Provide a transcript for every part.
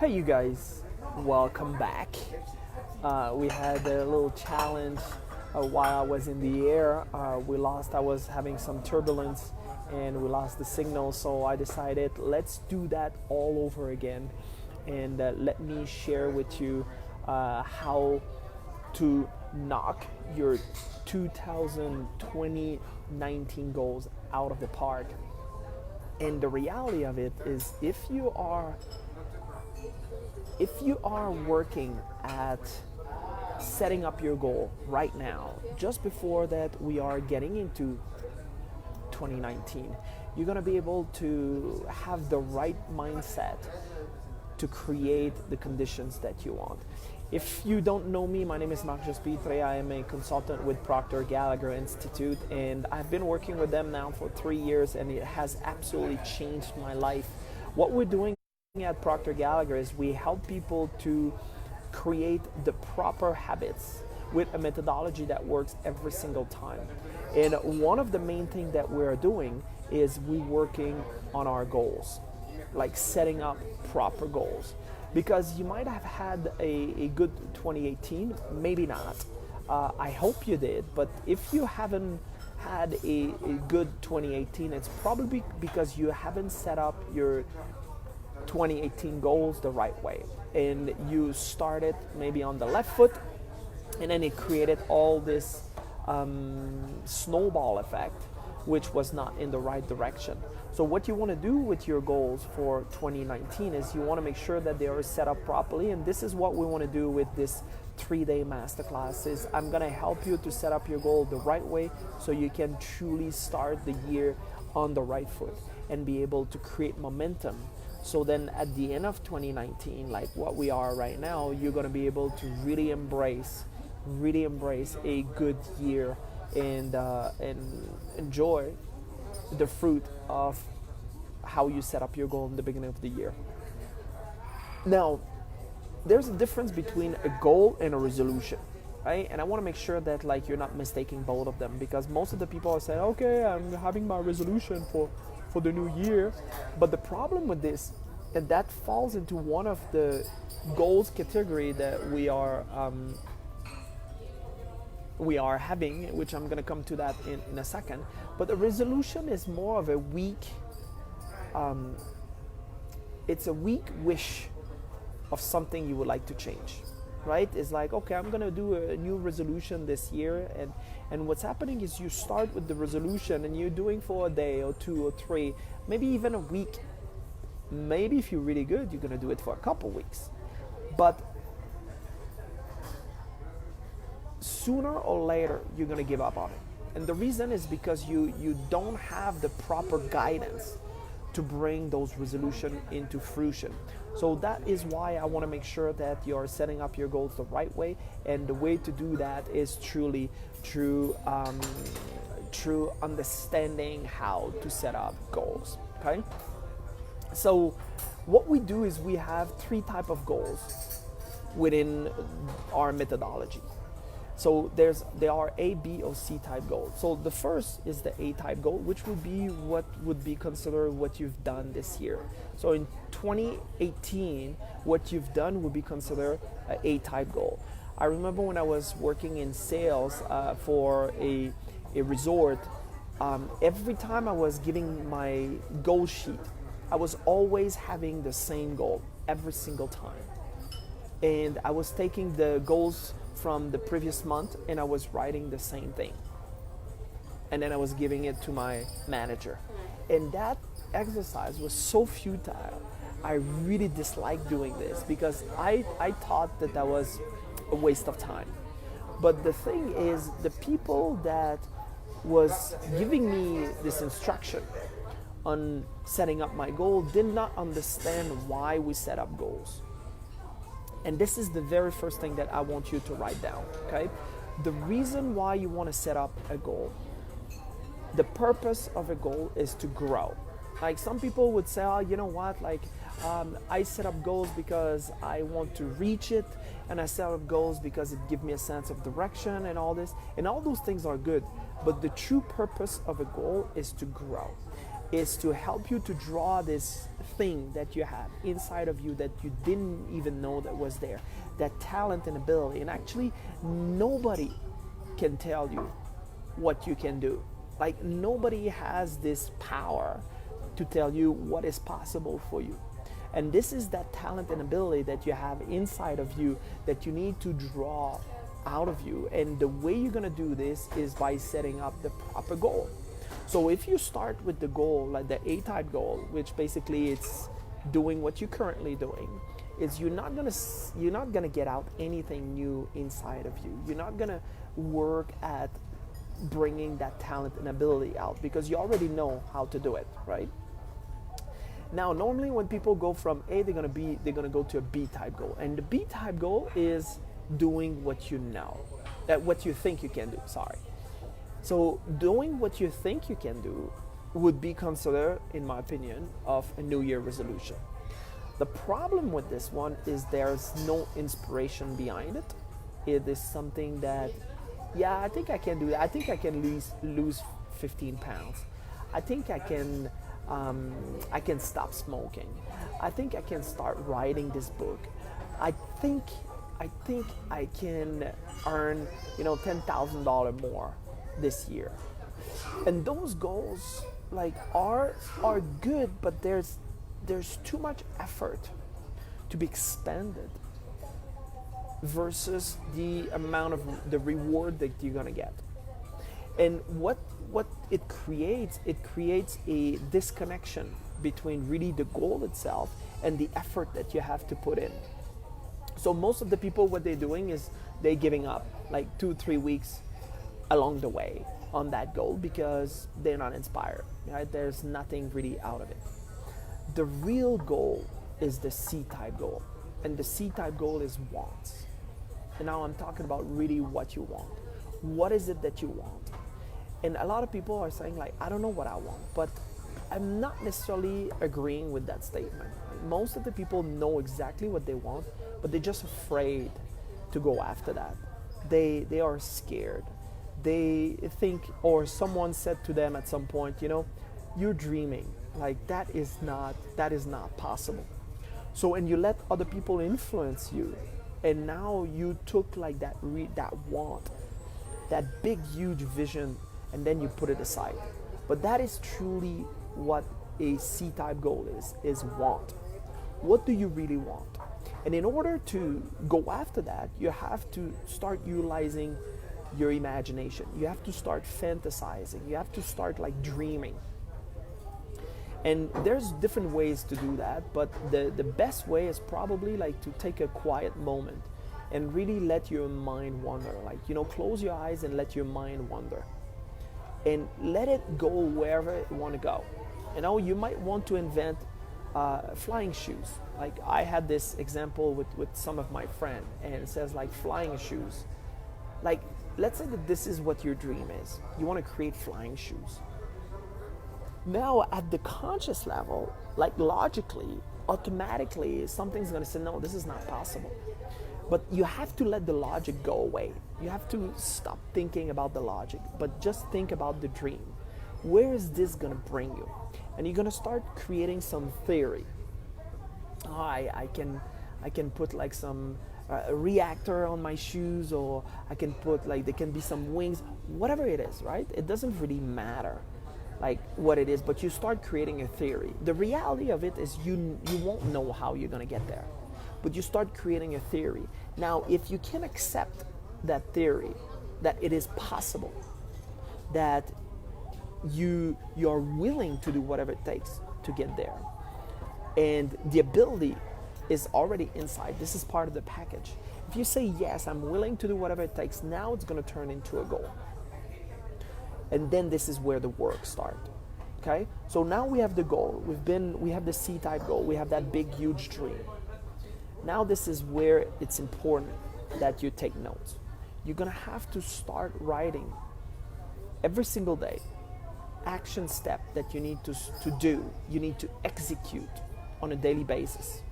Hey, you guys, welcome back. We had a little challenge while I was in the air. I was having some turbulence and we lost the signal, so I decided let's do that all over again. And let me share with you how to knock your 2020-19 goals out of the park. And the reality of it is if you are working at setting up your goal right now, just before that we are getting into 2019, you're going to be able to have the right mindset to create the conditions that you want. If you don't know me, my name is Marc Jospitre. I am a consultant with Procter Gallagher Institute, and I've been working with them now for 3 years, and it has absolutely changed my life. What we're doing at Procter Gallagher is we help people to create the proper habits with a methodology that works every single time. And one of the main things that we're doing is we're working on our goals, like setting up proper goals. Because you might have had a good 2018, maybe not. I hope you did, but if you haven't had a good 2018, it's probably because you haven't set up your 2018 goals the right way. And you started maybe on the left foot, and then it created all this snowball effect, which was not in the right direction. So what you want to do with your goals for 2019 is you want to make sure that they are set up properly, and this is what we want to do with this 3-day masterclass. Is I'm going to help you to set up your goal the right way so you can truly start the year on the right foot and be able to create momentum. So then at the end of 2019, like what we are right now, you're going to be able to really embrace a good year and enjoy the fruit of how you set up your goal in the beginning of the year. Now, there's a difference between a goal and a resolution, right? And I want to make sure that like you're not mistaking both of them, because most of the people are saying, okay, I'm having my resolution for the new year. But the problem with this, and that falls into one of the goals category that we are having, which I'm going to come to that in a second. But the resolution is more of a weak, it's a weak wish of something you would like to change, right? It's like, okay, I'm going to do a new resolution this year. And what's happening is you start with the resolution and you're doing for a day or 2 or 3, maybe even a week. Maybe if you're really good, you're going to do it for a couple weeks. But sooner or later, you're going to give up on it. And the reason is because you don't have the proper guidance to bring those resolutions into fruition. So that is why I want to make sure that you're setting up your goals the right way. And the way to do that is truly through understanding how to set up goals, okay? So what we do is we have 3 types of goals within our methodology. So there are A, B, or C type goals. So the first is the A type goal, which would be what would be considered what you've done this year. So in 2018, what you've done would be considered an A type goal. I remember when I was working in sales for a resort, every time I was giving my goal sheet, I was always having the same goal every single time. And I was taking the goals from the previous month and I was writing the same thing. And then I was giving it to my manager. And that exercise was so futile. I really disliked doing this because I thought that was a waste of time. But the thing is, the people that was giving me this instruction on setting up my goal did not understand why we set up goals. And this is the very first thing that I want you to write down, okay? The reason why you want to set up a goal, the purpose of a goal is to grow. Like some people would say, oh, you know what, like I set up goals because I want to reach it, and I set up goals because it gives me a sense of direction and all this. And all those things are good, but the true purpose of a goal is to grow. is to help you to draw this thing that you have inside of you that you didn't even know that was there, that talent and ability. And actually, nobody can tell you what you can do. Like, nobody has this power to tell you what is possible for you. And this is that talent and ability that you have inside of you that you need to draw out of you. And the way you're going to do this is by setting up the proper goal. So if you start with the goal, like the A-type goal, which basically it's doing what you're currently doing, is you're not gonna get out anything new inside of you. You're not gonna work at bringing that talent and ability out because you already know how to do it, right? Now, normally when people go from A, they're gonna go to a B-type goal, and the B-type goal is doing what you know, what you think you can do. Sorry. So doing what you think you can do would be considered, in my opinion, of a New Year resolution. The problem with this one is there's no inspiration behind it. It is something that, yeah, I think I can do that. I think I can lose 15 pounds. I think I can stop smoking. I think I can start writing this book. I think I can earn, $10,000 more this year. And those goals are good, but there's too much effort to be expended versus the amount of the reward that you're gonna get. And what it creates a disconnection between really the goal itself and the effort that you have to put in. So most of the people, what they're doing is they're giving up like 2-3 weeks along the way on that goal because they're not inspired, right? There's nothing really out of it. The real goal is the C-type goal, and the C-type goal is wants. And now I'm talking about really what you want. What is it that you want? And a lot of people are saying I don't know what I want, but I'm not necessarily agreeing with that statement. Most of the people know exactly what they want, but they're just afraid to go after that. They are scared. They think, or someone said to them at some point, you're dreaming. That is not possible. So, and you let other people influence you, and now you took that want, that big huge vision, and then you put it aside. But that is truly what a C-type goal is want. What do you really want? And in order to go after that, you have to start utilizing your imagination. You have to start fantasizing. You have to start dreaming. And there's different ways to do that, but the best way is probably to take a quiet moment and really let your mind wander. Close your eyes and let your mind wander. And let it go wherever it want to go. You might want to invent flying shoes. I had this example with some of my friends, and it says flying shoes. Let's say that this is what your dream is. You want to create flying shoes. Now, at the conscious level, logically, automatically, something's going to say, no, this is not possible. But you have to let the logic go away. You have to stop thinking about the logic, but just think about the dream. Where is this going to bring you? And you're going to start creating some theory. I can put some a reactor on my shoes, or I can put there can be some wings, whatever it is, right? It doesn't really matter what it is, but you start creating a theory. The reality of it is you won't know how you're going to get there, but you start creating a theory. Now, if you can accept that theory, that it is possible, that you're willing to do whatever it takes to get there, and the ability is already inside. This is part of the package. If you say, yes, I'm willing to do whatever it takes, now it's going to turn into a goal. And then this is where the work starts. Okay? So now we have the goal. We have the C-type goal. We have that big, huge dream. Now this is where it's important that you take notes. You're going to have to start writing every single day action step that you need to do, you need to execute on a daily basis.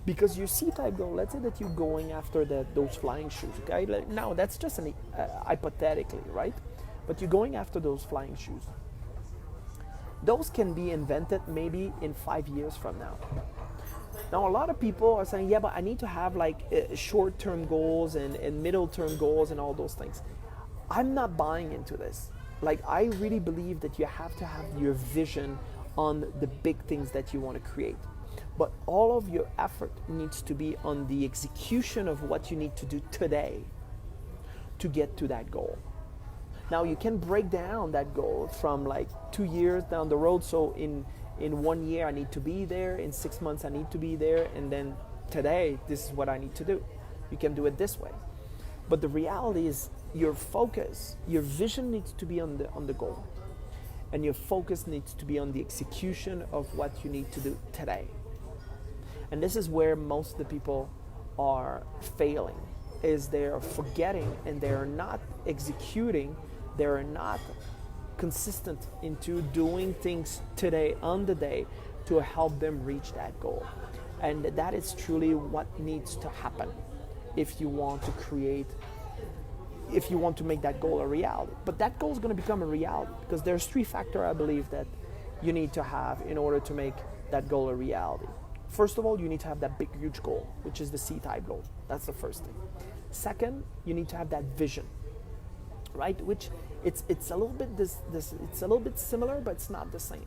Because your C-type goal, let's say that you're going after those flying shoes, okay? Now, that's just hypothetically, right? But you're going after those flying shoes. Those can be invented maybe in 5 years from now. Now, a lot of people are saying, yeah, but I need to have like short-term goals and middle-term goals and all those things. I'm not buying into this. Like, I really believe that you have to have your vision on the big things that you want to create. But all of your effort needs to be on the execution of what you need to do today to get to that goal. Now, you can break down that goal from like 2 years down the road. So in 1 year, I need to be there. In 6 months, I need to be there. And then today, this is what I need to do. You can do it this way. But the reality is your focus, your vision needs to be on the goal. And your focus needs to be on the execution of what you need to do today. And this is where most of the people are failing, is they're forgetting and they're not executing, they're not consistent into doing things today on the day to help them reach that goal. And that is truly what needs to happen if you want to create, if you want to make that goal a reality. But that goal is going to become a reality because there's 3 factors I believe that you need to have in order to make that goal a reality. First of all, you need to have that big, huge goal, which is the C-type goal. That's the first thing. Second, you need to have that vision, right? Which it's a little bit it's a little bit similar, but it's not the same.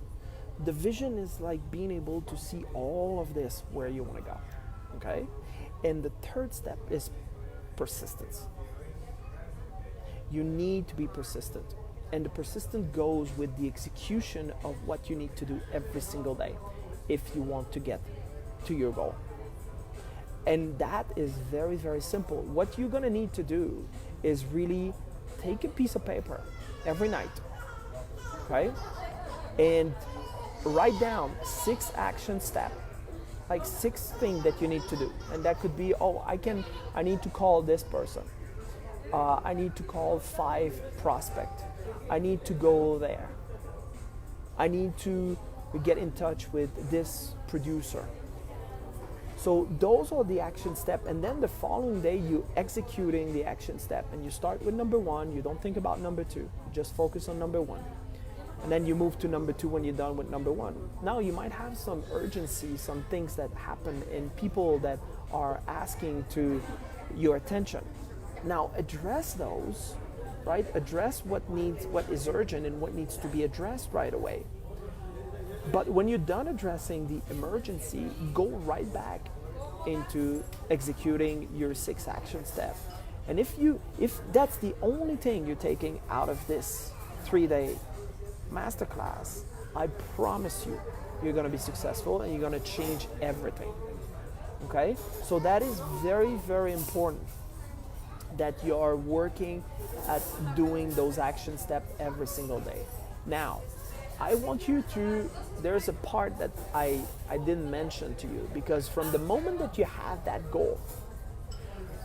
The vision is like being able to see all of this where you want to go, okay? And the third step is persistence. You need to be persistent, and the persistence goes with the execution of what you need to do every single day if you want to get to your goal. And that is very, very simple. What you're going to need to do is really take a piece of paper every night, okay, and write down 6 action steps, like 6 things that you need to do. And that could be, I need to call this person. I need to call 5 prospects. I need to go there. I need to get in touch with this producer. So those are the action steps, and then the following day you executing the action step, and you start with number 1. You don't think about number 2. You just focus on number 1, and then you move to number 2 when you're done with number 1. Now you might have some urgency, some things that happen, and people that are asking to your attention. Now address those, right? Address what is urgent and what needs to be addressed right away. But when you're done addressing the emergency, go right back into executing your 6 action steps. And if that's the only thing you're taking out of this 3-day masterclass, I promise you're going to be successful and you're going to change everything. Okay? So that is very, very important that you are working at doing those action steps every single day. Now, I want you to, there's a part that I didn't mention to you, because from the moment that you have that goal,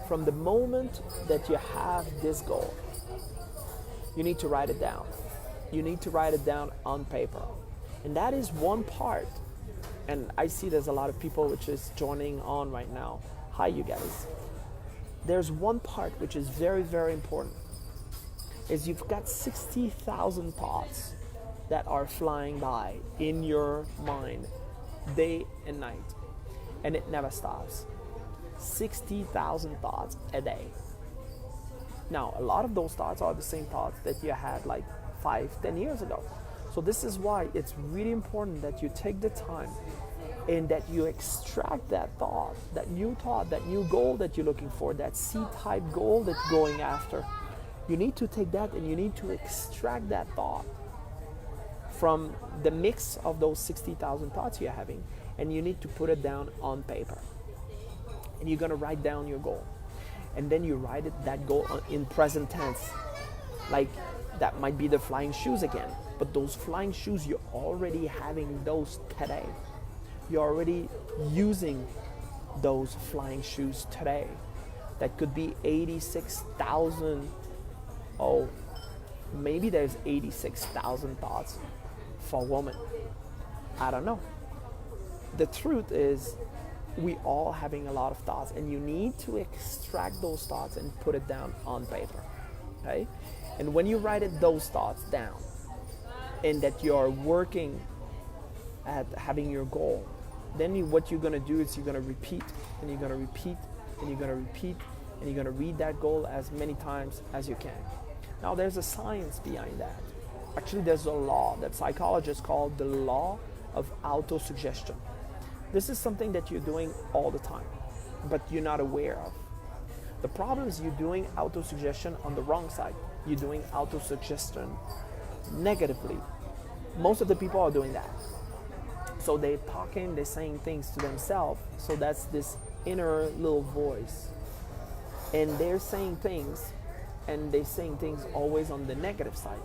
from the moment that you have this goal, you need to write it down. You need to write it down on paper. And that is one part. And I see there's a lot of people which is joining on right now. Hi, you guys. There's one part which is very, very important, is you've got 60,000 thoughts that are flying by in your mind day and night, and it never stops. 60,000 thoughts a day. Now, a lot of those thoughts are the same thoughts that you had like 5-10 years ago. So this is why it's really important that you take the time and that you extract that thought, that new goal that you're looking for, that C-type goal that you're going after. You need to take that and you need to extract that thought from the mix of those 60,000 thoughts you're having, and you need to put it down on paper. And you're gonna write down your goal. And then you write that goal in present tense. Like, that might be the flying shoes again, but those flying shoes, you're already having those today. You're already using those flying shoes today. That could be 86,000. Oh, maybe there's 86,000 thoughts for a woman. I don't know. The truth is, we all having a lot of thoughts, and you need to extract those thoughts and put it down on paper. Okay? And when you write those thoughts down, and that you are working at having your goal, then what you're going to do is you're going to repeat, and you're going to repeat, and you're going to repeat, and you're going to read that goal as many times as you can. Now, there's a science behind that. Actually, there's a law that psychologists call the law of autosuggestion. This is something that you're doing all the time, but you're not aware of. The problem is you're doing autosuggestion on the wrong side. You're doing autosuggestion negatively. Most of the people are doing that. So they're talking, they're saying things to themselves. So that's this inner little voice. And they're saying things, and they're saying things always on the negative side.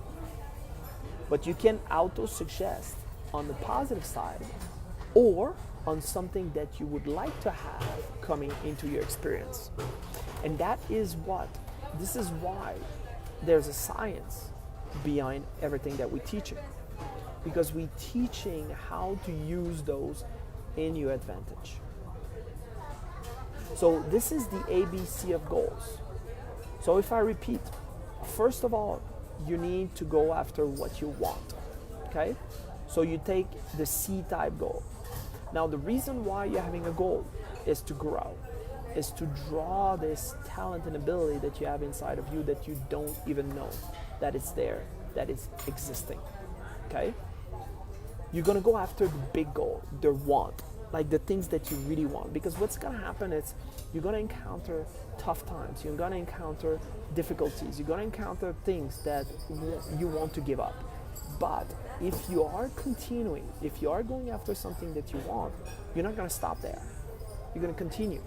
But you can auto-suggest on the positive side, or on something that you would like to have coming into your experience. And this is why there's a science behind everything that we're teaching. Because we're teaching how to use those in your advantage. So this is the ABC of goals. So if I repeat, first of all, you need to go after what you want, okay? So you take the C-type goal. Now the reason why you're having a goal is to grow, is to draw this talent and ability that you have inside of you that you don't even know that it's there, that it's existing, okay? You're gonna go after the big goal, the want, like the things that you really want. Because what's gonna happen is you're gonna encounter tough times, you're gonna encounter difficulties, you're gonna encounter things that you want to give up. But if you are continuing, if you are going after something that you want, you're not gonna stop there. You're gonna continue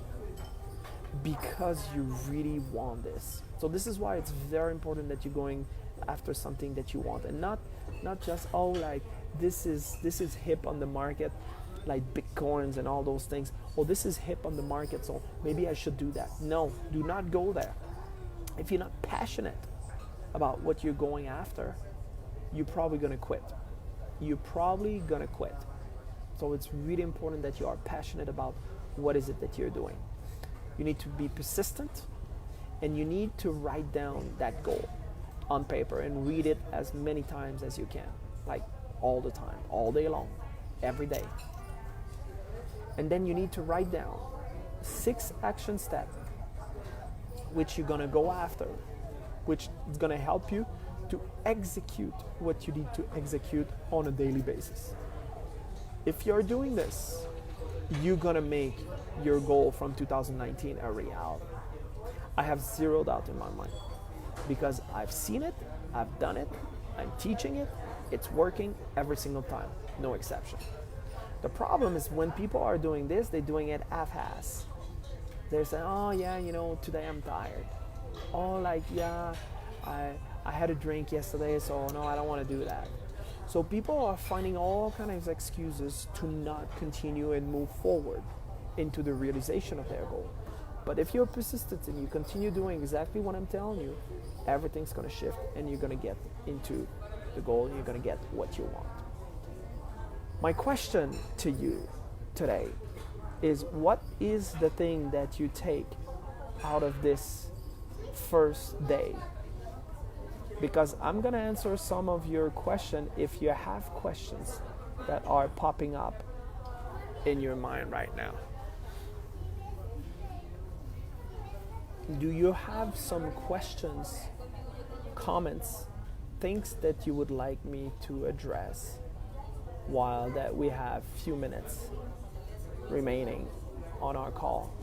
because you really want this. So this is why it's very important that you're going after something that you want, and not just, oh, like this is hip on the market, like bitcoins and all those things. Oh, this is hip on the market, so maybe I should do that. No, do not go there. If you're not passionate about what you're going after, you're probably gonna quit. You're probably gonna quit. So it's really important that you are passionate about what is it that you're doing. You need to be persistent, and you need to write down that goal on paper and read it as many times as you can, like all the time, all day long, every day. And then you need to write down 6 action steps which you're gonna go after, which is gonna help you to execute what you need to execute on a daily basis. If you're doing this, you're gonna make your goal from 2019 a reality. I have zero doubt in my mind, because I've seen it, I've done it, I'm teaching it, it's working every single time, no exception. The problem is when people are doing this, they're doing it half-ass. They're saying, oh yeah, today I'm tired. Oh, like, yeah, I had a drink yesterday, so no, I don't want to do that. So people are finding all kinds of excuses to not continue and move forward into the realization of their goal. But if you're persistent and you continue doing exactly what I'm telling you, everything's going to shift, and you're going to get into the goal, and you're going to get what you want. My question to you today is, what is the thing that you take out of this first day? Because I'm going to answer some of your questions if you have questions that are popping up in your mind right now. Do you have some questions, comments, things that you would like me to address while that we have few minutes remaining on our call?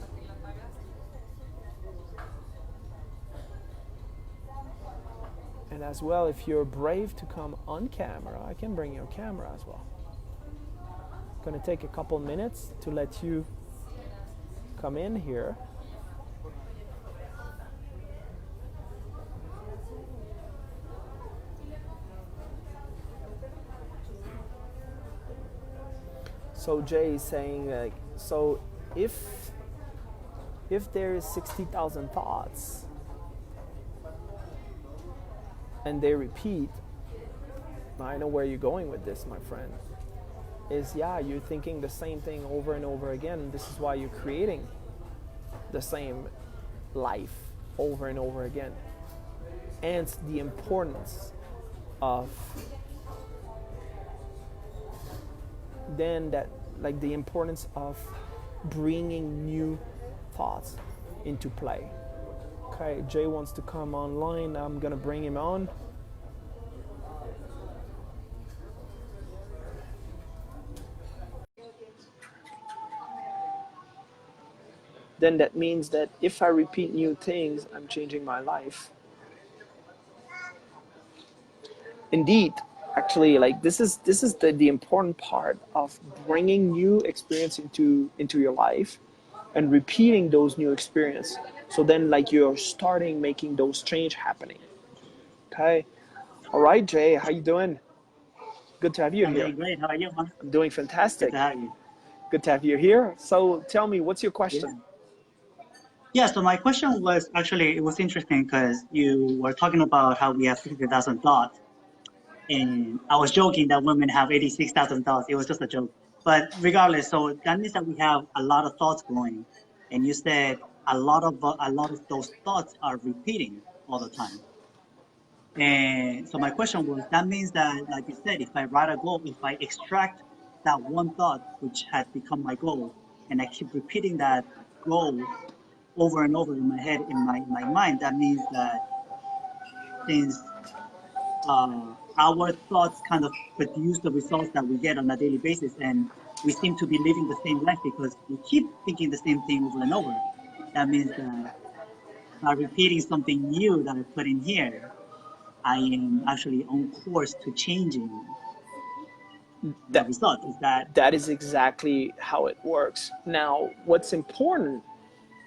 And as well, if you're brave to come on camera, I can bring your camera as well. It's going to take a couple minutes to let you come in here. So Jay is saying, like, so if there is 60,000 thoughts and they repeat, I know where you're going with this, my friend, is, yeah, you're thinking the same thing over and over again. This is why you're creating the same life over and over again. And the importance of then that, like, the importance of bringing new thoughts into play. Okay, Jay wants to come online. I'm gonna bring him on. Then that means that if I repeat new things, I'm changing my life. Indeed, actually, like, this is the important part of bringing new experience into your life and repeating those new experience. So then, like, you're starting making those change happening. Okay. All right, Jay, how you doing? Good to have you I'm here. doing great. How are you, man? I'm doing Good fantastic. to have you. Good to have you here. So tell me, what's your Yeah. question? Yeah, so my question was actually, it was interesting because you were talking about how we have 60,000 thoughts. And I was joking that women have 86,000 thoughts. It was just a joke. But regardless, so that means that we have a lot of thoughts going. And you said a lot of those thoughts are repeating all the time. And so my question was, that means that, like you said, if I write a goal, if I extract that one thought which has become my goal, and I keep repeating that goal over and over in my head, in my mind, that means that since our thoughts kind of produce the results that we get on a daily basis, and we seem to be living the same life because we keep thinking the same thing over and over. That means that by repeating something new that I put in here, I am actually on course to changing the That result. Is that that is exactly how it works. Now, what's important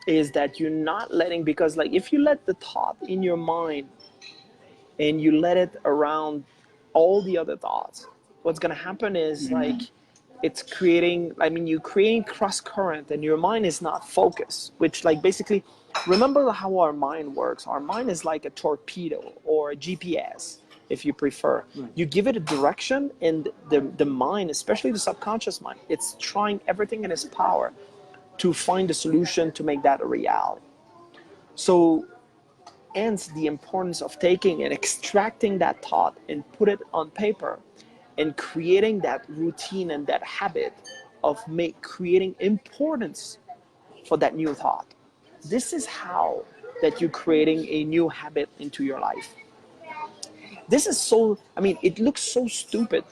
is that you're not letting, because, like, if you let the thought in your mind and you let it around all the other thoughts, what's going to happen is, like, mm, it's creating, I mean, you're creating cross current and your mind is not focused, which, like, basically, remember how our mind works. Our mind is like a torpedo or a GPS, if you prefer. right? You give it a direction, and the mind, especially the subconscious mind, it's trying everything in its power to find a solution to make that a reality. So, hence the importance of taking and extracting that thought and put it on paper and creating that routine and that habit of creating importance for that new thought. This is how that you're creating a new habit into your life. This is so, I mean, it looks so stupid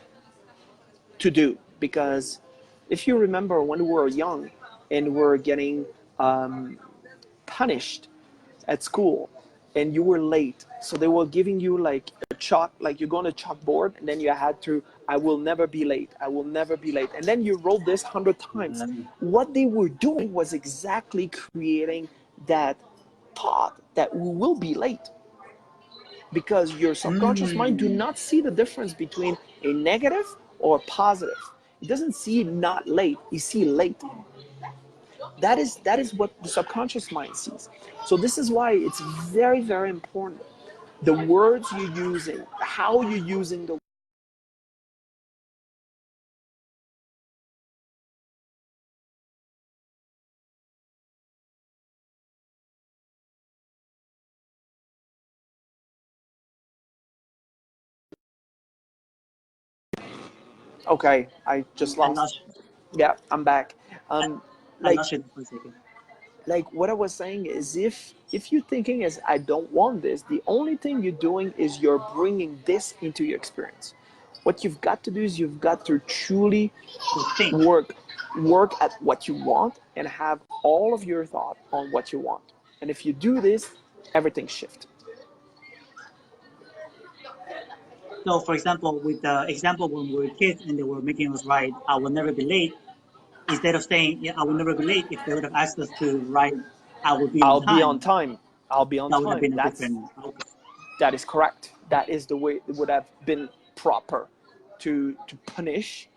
to do, because if you remember when we were young and we're getting punished at school and you were late, so they were giving you like a chalk, like you go on a chalkboard, and then you had to, I will never be late, I will never be late, and then you wrote this 100 times. What they were doing was exactly creating that thought that we will be late, because your subconscious mind do Mm. not see the difference between a negative or positive. It doesn't see not late, it see late. That is what the subconscious mind sees. So this is why it's very, very important, the words you're using, how you're using the. Okay, I just I lost. lost you. Yeah, I'm back. I, um I like lost you for a second. like what I was saying is, if you're thinking is, I don't want this, the only thing you're doing is you're bringing this into your experience. What you've got to do is you've got to truly So think. work at what you want and have all of your thought on what you want. And if you do this, everything shifts. So, for example, with the example when we were kids and they were making us write, I will never be late, instead of saying, yeah, I will never be late, if they would have asked us to write, I will be on I'll be on time, time. I'll be on that would have time. been a different outcome. That is correct. That is the way it would have been proper to punish.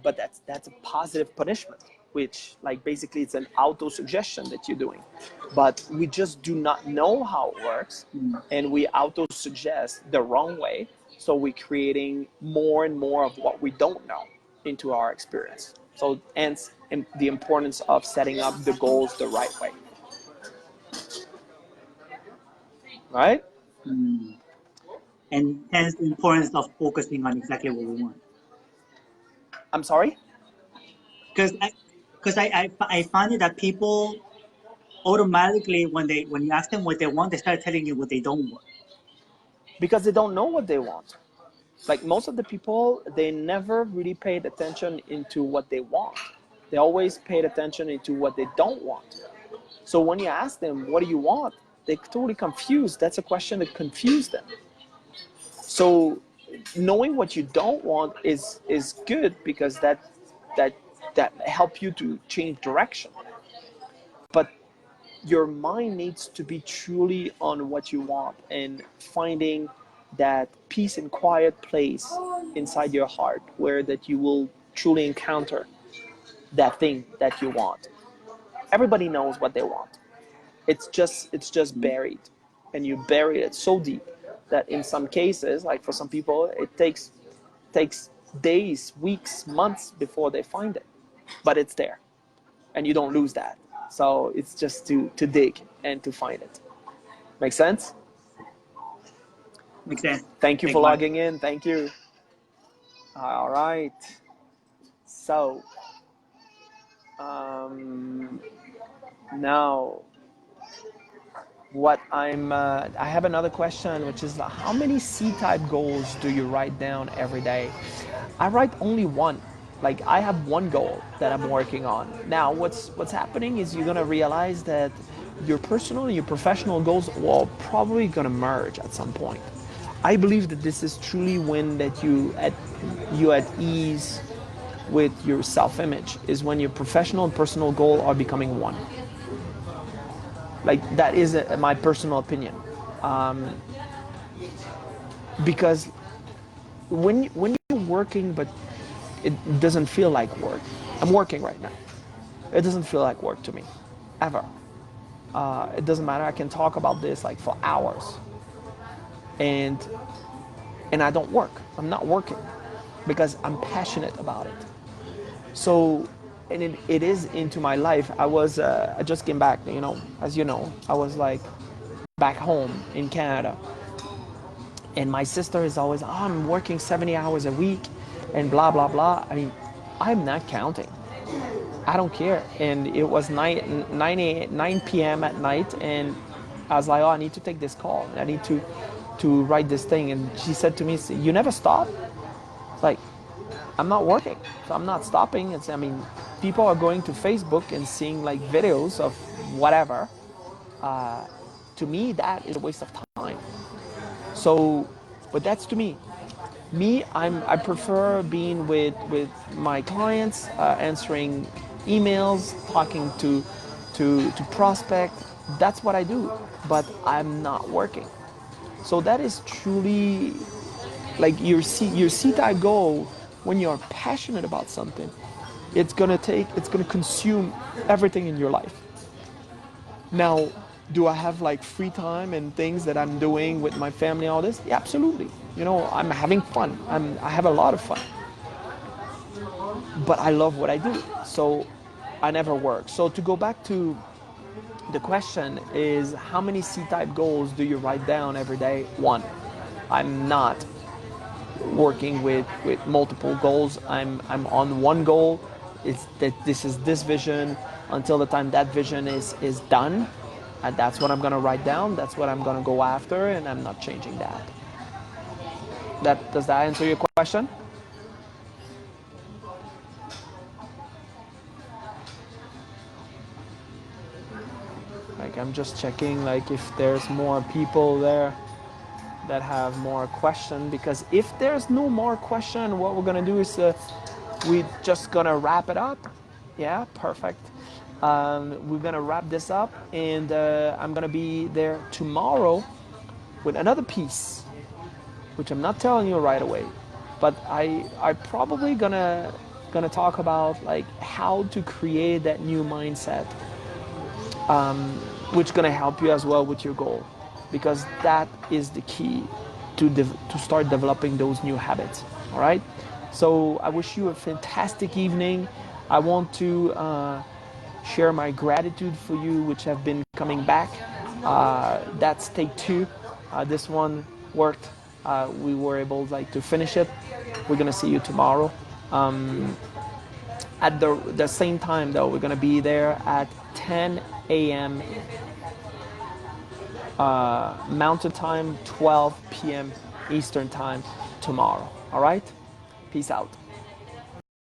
But that's a positive punishment, which, like, basically it's an auto suggestion that you're doing. But we just do not know how it works, Mm. and we auto suggest the wrong way. So we're creating more and more of what we don't know into our experience. So hence the importance of setting up the goals the right way. Right? Mm. And hence the importance of focusing on exactly what we want. I'm sorry? Because I find it that people automatically when you ask them what they want, they start telling you what they don't want. Because they don't know what they want. Like most of the people, they never really paid attention into what they want. They always paid attention into what they don't want. So when you ask them, what do you want? They're totally confused. That's a question that confused them. So knowing what you don't want is good because that that help you to change direction. But your mind needs to be truly on what you want and finding that peace and quiet place inside your heart where that you will truly encounter that thing that you want. Everybody knows what they want. It's just buried, and you bury it so deep that in some cases, like for some people, it takes days, weeks, months before they find it, but it's there, and you don't lose that. So it's just to dig and to find it. Make sense? Makes sense. Thank you Thank for you, Mark. logging in. Thank you. All right. So now I have another question, which is how many C-type goals do you write down every day? I write only one. Like I have one goal that I'm working on. Now what's happening is you're gonna realize that your personal and your professional goals will probably gonna merge at some point. I believe that this is truly when that you at ease with your self-image is when your professional and personal goal are becoming one. Like that is my personal opinion, because when you're working but it doesn't feel like work. I'm working right now. It doesn't feel like work to me, ever. It doesn't matter. I can talk about this like for hours, and I don't work. I'm not working because I'm passionate about it. So, and it is into my life. I just came back. As you know, I was like back home in Canada, and my sister is always, oh, I'm working 70 hours a week, and blah blah blah. I mean, I'm not counting. I don't care. And it was 9 p.m. at night, and I was like, oh, I need to take this call. I need to write this thing. And she said to me, you never stop? It's like, I'm not working, so I'm not stopping. I mean, people are going to Facebook and seeing like videos of whatever. To me, that is a waste of time. So, but that's to me. I prefer being with my clients, answering emails, talking to prospect. That's what I do, but I'm not working. So that is truly like your C-type goal. When you're passionate about something, it's gonna consume everything in your life. Now, do I have like free time and things that I'm doing with my family, all this? Yeah, absolutely. I'm having fun. I have a lot of fun. But I love what I do, so I never work. So to go back to the question is, how many C-type goals do you write down every day? One. I'm not working with multiple goals. I'm on one goal. It's that this is this vision until the time that vision is done. And that's what I'm gonna write down. That's what I'm gonna go after, and I'm not changing that. Does that answer your question? Like I'm just checking like if there's more people there that have more question, because if there's no more question, what we're gonna do is we're just gonna wrap it up. Yeah, perfect. We're gonna wrap this up, and I'm gonna be there tomorrow with another piece, which I'm not telling you right away, but I probably gonna talk about like how to create that new mindset, which gonna help you as well with your goal, because that is the key to start developing those new habits. All right. So I wish you a fantastic evening. I want to share my gratitude for you, which have been coming back. That's take 2. This one worked. We were able to finish it. We're gonna see you tomorrow. At the same time, though, we're going to be there at 10 a.m. Mountain Time, 12 p.m. Eastern Time tomorrow. All right? Peace out.